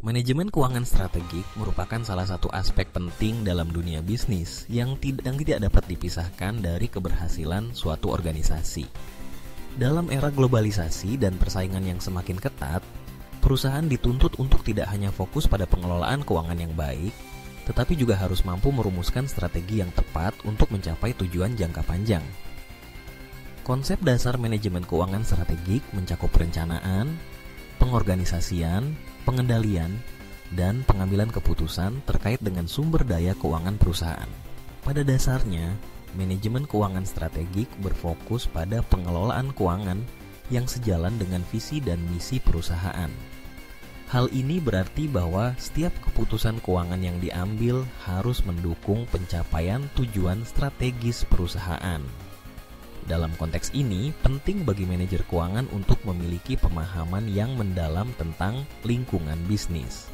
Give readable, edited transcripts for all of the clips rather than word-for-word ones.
Manajemen keuangan strategik merupakan salah satu aspek penting dalam dunia bisnis yang tidak dapat dipisahkan dari keberhasilan suatu organisasi. Dalam era globalisasi dan persaingan yang semakin ketat, perusahaan dituntut untuk tidak hanya fokus pada pengelolaan keuangan yang baik, tetapi juga harus mampu merumuskan strategi yang tepat untuk mencapai tujuan jangka panjang. Konsep dasar manajemen keuangan strategik mencakup perencanaan, pengorganisasian, pengendalian, dan pengambilan keputusan terkait dengan sumber daya keuangan perusahaan. Pada dasarnya, manajemen keuangan strategik berfokus pada pengelolaan keuangan yang sejalan dengan visi dan misi perusahaan. Hal ini berarti bahwa setiap keputusan keuangan yang diambil harus mendukung pencapaian tujuan strategis perusahaan. Dalam konteks ini, penting bagi manajer keuangan untuk memiliki pemahaman yang mendalam tentang lingkungan bisnis,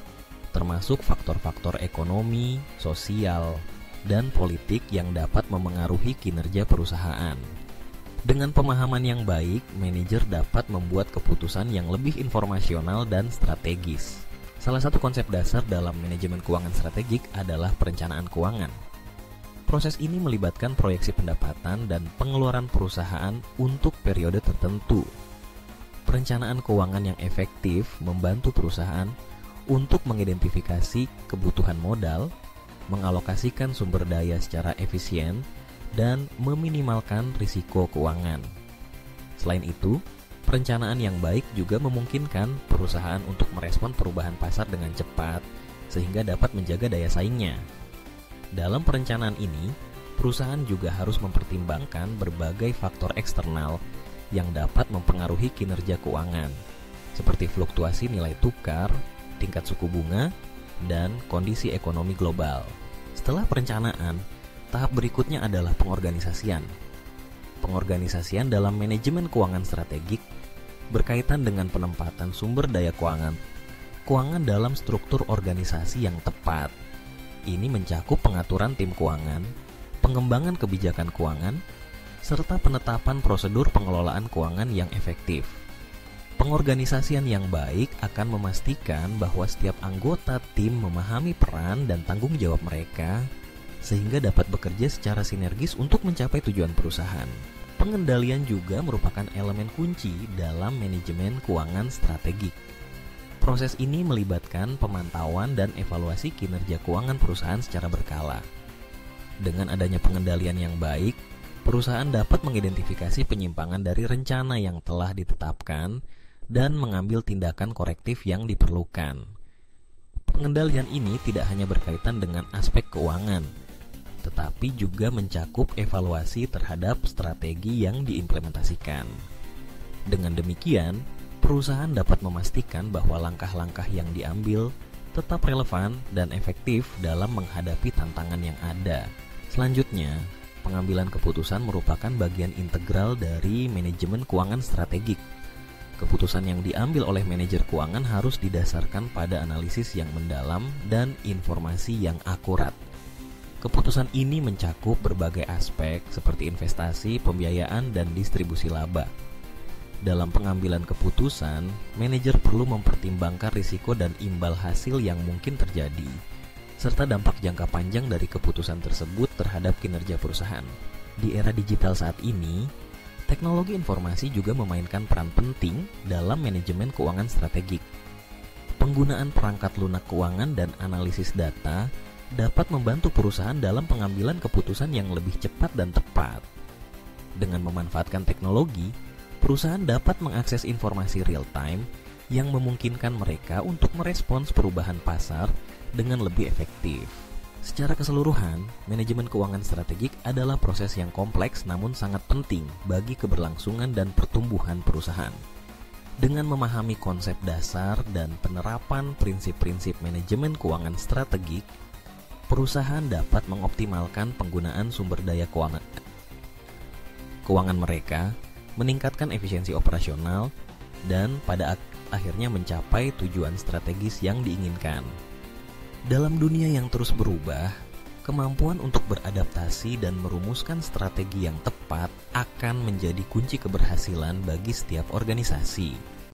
termasuk faktor-faktor ekonomi, sosial, dan politik yang dapat memengaruhi kinerja perusahaan. Dengan pemahaman yang baik, manajer dapat membuat keputusan yang lebih informasional dan strategis. Salah satu konsep dasar dalam manajemen keuangan strategik adalah perencanaan keuangan. Proses ini melibatkan proyeksi pendapatan dan pengeluaran perusahaan untuk periode tertentu. Perencanaan keuangan yang efektif membantu perusahaan untuk mengidentifikasi kebutuhan modal, mengalokasikan sumber daya secara efisien, dan meminimalkan risiko keuangan. Selain itu, perencanaan yang baik juga memungkinkan perusahaan untuk merespon perubahan pasar dengan cepat sehingga dapat menjaga daya saingnya. Dalam perencanaan ini, perusahaan juga harus mempertimbangkan berbagai faktor eksternal yang dapat mempengaruhi kinerja keuangan, seperti fluktuasi nilai tukar, tingkat suku bunga, dan kondisi ekonomi global. Setelah perencanaan, tahap berikutnya adalah pengorganisasian. Pengorganisasian dalam manajemen keuangan strategik berkaitan dengan penempatan sumber daya keuangan dalam struktur organisasi yang tepat. Ini mencakup pengaturan tim keuangan, pengembangan kebijakan keuangan, serta penetapan prosedur pengelolaan keuangan yang efektif. Pengorganisasian yang baik akan memastikan bahwa setiap anggota tim memahami peran dan tanggung jawab mereka, sehingga dapat bekerja secara sinergis untuk mencapai tujuan perusahaan. Pengendalian juga merupakan elemen kunci dalam manajemen keuangan strategik. Proses ini melibatkan pemantauan dan evaluasi kinerja keuangan perusahaan secara berkala. Dengan adanya pengendalian yang baik, perusahaan dapat mengidentifikasi penyimpangan dari rencana yang telah ditetapkan dan mengambil tindakan korektif yang diperlukan. Pengendalian ini tidak hanya berkaitan dengan aspek keuangan, tetapi juga mencakup evaluasi terhadap strategi yang diimplementasikan. Dengan demikian, perusahaan dapat memastikan bahwa langkah-langkah yang diambil tetap relevan dan efektif dalam menghadapi tantangan yang ada. Selanjutnya, pengambilan keputusan merupakan bagian integral dari manajemen keuangan strategik. Keputusan yang diambil oleh manajer keuangan harus didasarkan pada analisis yang mendalam dan informasi yang akurat. Keputusan ini mencakup berbagai aspek seperti investasi, pembiayaan, dan distribusi laba. Dalam pengambilan keputusan, manajer perlu mempertimbangkan risiko dan imbal hasil yang mungkin terjadi, serta dampak jangka panjang dari keputusan tersebut terhadap kinerja perusahaan. Di era digital saat ini, teknologi informasi juga memainkan peran penting dalam manajemen keuangan strategik. Penggunaan perangkat lunak keuangan dan analisis data dapat membantu perusahaan dalam pengambilan keputusan yang lebih cepat dan tepat. Dengan memanfaatkan teknologi, perusahaan dapat mengakses informasi real-time yang memungkinkan mereka untuk merespons perubahan pasar dengan lebih efektif. Secara keseluruhan, manajemen keuangan strategik adalah proses yang kompleks namun sangat penting bagi keberlangsungan dan pertumbuhan perusahaan. Dengan memahami konsep dasar dan penerapan prinsip-prinsip manajemen keuangan strategik, perusahaan dapat mengoptimalkan penggunaan sumber daya keuangan mereka, meningkatkan efisiensi operasional, dan pada akhirnya mencapai tujuan strategis yang diinginkan. Dalam dunia yang terus berubah, kemampuan untuk beradaptasi dan merumuskan strategi yang tepat akan menjadi kunci keberhasilan bagi setiap organisasi.